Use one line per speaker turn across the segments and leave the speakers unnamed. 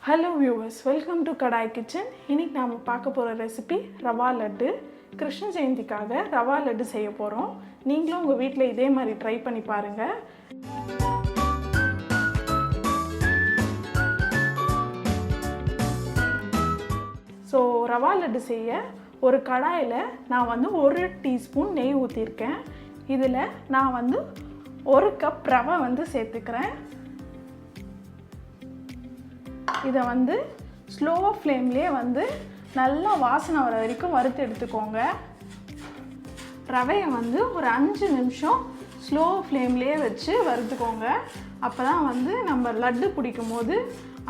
Hello viewers, welcome to kadai kitchen. இன்றைக்கி நாம் பார்க்க போகிற ரெசிபி ரவா லட்டு. கிருஷ்ண ஜெயந்திக்காக ரவா லட்டு செய்ய போகிறோம். நீங்களும் உங்கள் வீட்டில் இதே மாதிரி ட்ரை பண்ணி பாருங்கள். ஸோ ரவா லட்டு செய்ய ஒரு கடாயில் நான் வந்து 1 டீஸ்பூன் நெய் ஊற்றிருக்கேன். இதில் நான் வந்து 1 கப் ரவை வந்து சேர்த்துக்கிறேன். இதை வந்து ஸ்லோ ஃப்ளேம்லேயே வந்து நல்லா வாசனை வர வரைக்கும் வறுத்து எடுத்துக்கோங்க. ரவையை வந்து ஒரு 5 நிமிஷம் ஸ்லோ ஃப்ளேம்லேயே வச்சு வறுத்துக்கோங்க. அப்போ தான் வந்து நம்ம லட்டு பிடிக்கும் போது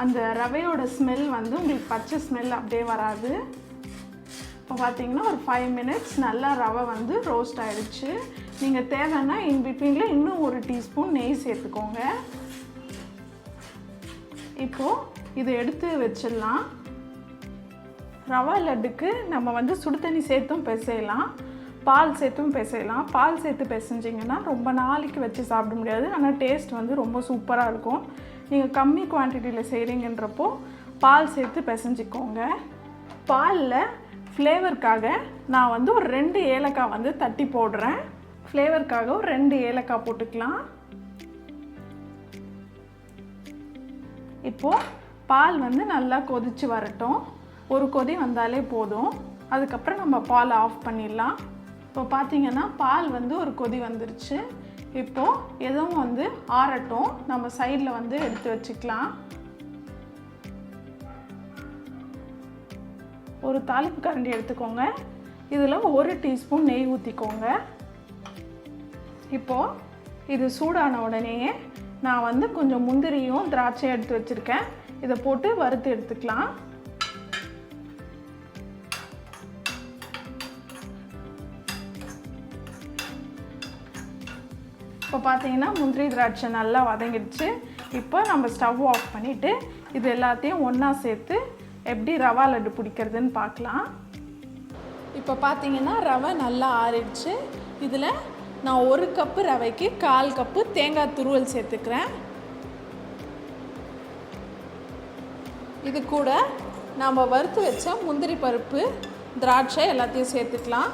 அந்த ரவையோட ஸ்மெல் வந்து உங்களுக்கு பச்சை ஸ்மெல் அப்படியே வராது. இப்போ பார்த்தீங்கன்னா ஒரு 5 மினிட்ஸ் நல்லா ரவை வந்து ரோஸ்ட் ஆகிடுச்சு. நீங்கள் தேவைன்னா இன்பிட்வீனில் இன்னும் 1 டீஸ்பூன் நெய் சேர்த்துக்கோங்க. இப்போது இதை எடுத்து வச்சிடலாம். ரவா லட்டுக்கு நம்ம வந்து சுடு தண்ணி சேர்த்தும் பிசையலாம், பால் சேர்த்தும் பிசையலாம். பால் சேர்த்து பிசைஞ்சிங்கன்னா ரொம்ப நாளைக்கு வச்சு சாப்பிட முடியாது, ஆனால் டேஸ்ட் வந்து ரொம்ப சூப்பராக இருக்கும். நீங்கள் கம்மி குவான்டிட்டியில் செய்கிறீங்கன்றப்போ பால் சேர்த்து பிசைஞ்சிக்கோங்க. பாலில் ஃப்ளேவருக்காக நான் வந்து ஒரு 2 ஏலக்காய் வந்து தட்டி போடுறேன். ஃப்ளேவருக்காக ஒரு 2 ஏலக்காய் போட்டுக்கலாம். இப்போது பால் வந்து நல்லா கொதித்து வரட்டும். ஒரு கொதி வந்தாலே போதும். அதுக்கப்புறம் நம்ம பால் ஆஃப் பண்ணிடலாம். இப்போ பார்த்திங்கன்னா பால் வந்து ஒரு கொதி வந்துருச்சு. இப்போது எதுவும் வந்து ஆறட்டும், நம்ம சைடில் வந்து எடுத்து வச்சுக்கலாம். ஒரு தாளிப்பு கரண்டி எடுத்துக்கோங்க. இதில் 1 டீஸ்பூன் நெய் ஊற்றிக்கோங்க. இப்போது இது சூடான உடனேயே நான் வந்து கொஞ்சம் முந்திரியும் திராட்சையும் எடுத்து வச்சுருக்கேன். இதை போட்டு வறுத்து எடுத்துக்கலாம். இப்போ பார்த்தீங்கன்னா முந்திரி திராட்சை நல்லா வதங்கிடுச்சு. இப்போ நம்ம ஸ்டவ் ஆஃப் பண்ணிவிட்டு இது எல்லாத்தையும் ஒன்றா சேர்த்து எப்படி ரவா லட்டு பிடிக்கிறதுன்னு பார்க்கலாம். இப்போ பார்த்தீங்கன்னா ரவை நல்லா ஆறிடுச்சு. இதில் நான் 1 கப்பு ரவைக்கு 1/4 கப்பு தேங்காய் துருவல் சேர்த்துக்கிறேன். இது கூட நாம் வறுத்து வச்ச முந்திரி பருப்பு, திராட்சை எல்லாத்தையும் சேர்த்துக்கலாம்.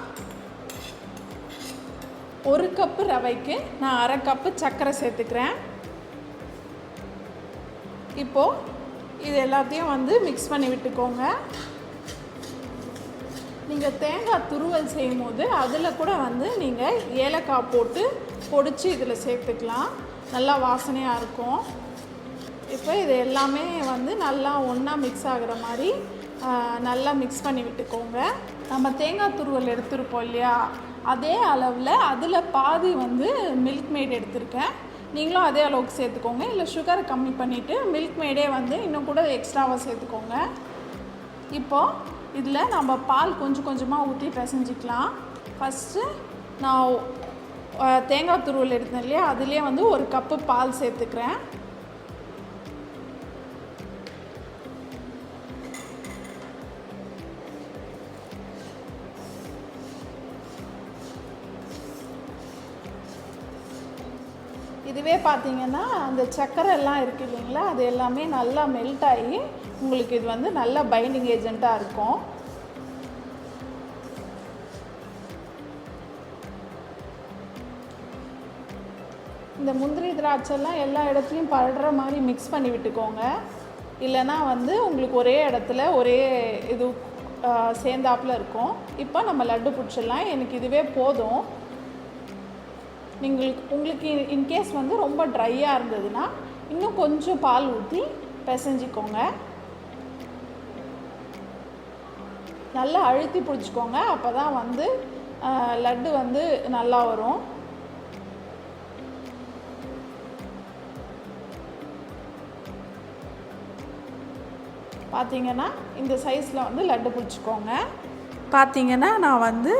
1 கப்பு ரவைக்கு நான் 1/2 கப்பு சர்க்கரை சேர்த்துக்கிறேன். இப்போது இது எல்லாத்தையும் வந்து மிக்ஸ் பண்ணி விட்டுக்கோங்க. நீங்கள் தேங்காய் துருவல் செய்யும் போது அதில் கூட வந்து நீங்கள் ஏலக்காய் போட்டு பொடிச்சு இதில் சேர்த்துக்கலாம். நல்லா வாசனையாக இருக்கும். இப்போ இது எல்லாமே வந்து நல்லா ஒன்றா மிக்ஸ் ஆகிற மாதிரி நல்லா மிக்ஸ் பண்ணி விட்டுக்கோங்க. நம்ம தேங்காய் துருவல் எடுத்துருப்போம் இல்லையா, அதே அளவில் அதில் பாதி வந்து மில்க் மேட் எடுத்திருக்கேன். நீங்களும் அதே அளவுக்கு சேர்த்துக்கோங்க. இல்லை சுகரை கம்மி பண்ணிவிட்டு மில்க் மேடே வந்து இன்னும் கூட எக்ஸ்ட்ராவாக சேர்த்துக்கோங்க. இப்போது இதில் நம்ம பால் கொஞ்சம் கொஞ்சமாக ஊற்றி பிசைஞ்சிக்கலாம். ஃபஸ்ட்டு நான் தேங்காய் துருவல் எடுத்தேன் இல்லையா, அதுலேயே வந்து 1 கப்பு பால் சேர்த்துக்கிறேன். இதுவே பார்த்திங்கன்னா அந்த சர்க்கரை எல்லாம் இருக்குது இல்லைங்களா, அது எல்லாமே நல்லா மெல்ட் ஆகி உங்களுக்கு இது வந்து நல்ல பைண்டிங் ஏஜெண்ட்டாக இருக்கும். இந்த முந்திரி திராட்சைலாம் எல்லா இடத்துலையும் படுற மாதிரி மிக்ஸ் பண்ணி விட்டுக்கோங்க. இல்லைன்னா வந்து உங்களுக்கு ஒரே இடத்துல ஒரே இது சேர்ந்தாப்பில் இருக்கும். இப்போ நம்ம லட்டு பிடிச்சிடலாம். எனக்கு இதுவே போதும். உங்களுக்கு இன்கேஸ் வந்து ரொம்ப ட்ரையாக இருந்ததுன்னா இன்னும் கொஞ்சம் பால் ஊற்றி பிசைஞ்சிக்கோங்க. நல்லா அழுத்தி பிடிச்சிக்கோங்க. அப்போ தான் வந்து லட்டு வந்து நல்லா வரும். பார்த்திங்கன்னா இந்த சைஸில் வந்து லட்டு பிடிச்சிக்கோங்க. பார்த்திங்கன்னா நான் வந்து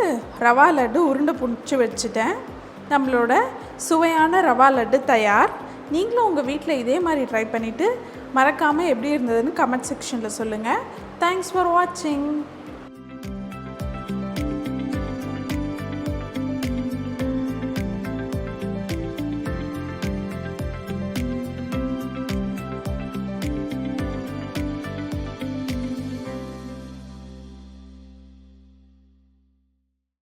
ரவா லட்டு உருண்டை பிடிச்சி வச்சுட்டேன். நம்மளோட சுவையான ரவா லட்டு தயார். நீங்களும் உங்கள் வீட்டில் இதே மாதிரி ட்ரை பண்ணிவிட்டு மறக்காமல் எப்படி இருந்ததுன்னு கமெண்ட் செக்ஷனில் சொல்லுங்கள். தேங்க்ஸ் ஃபார் வாட்சிங்.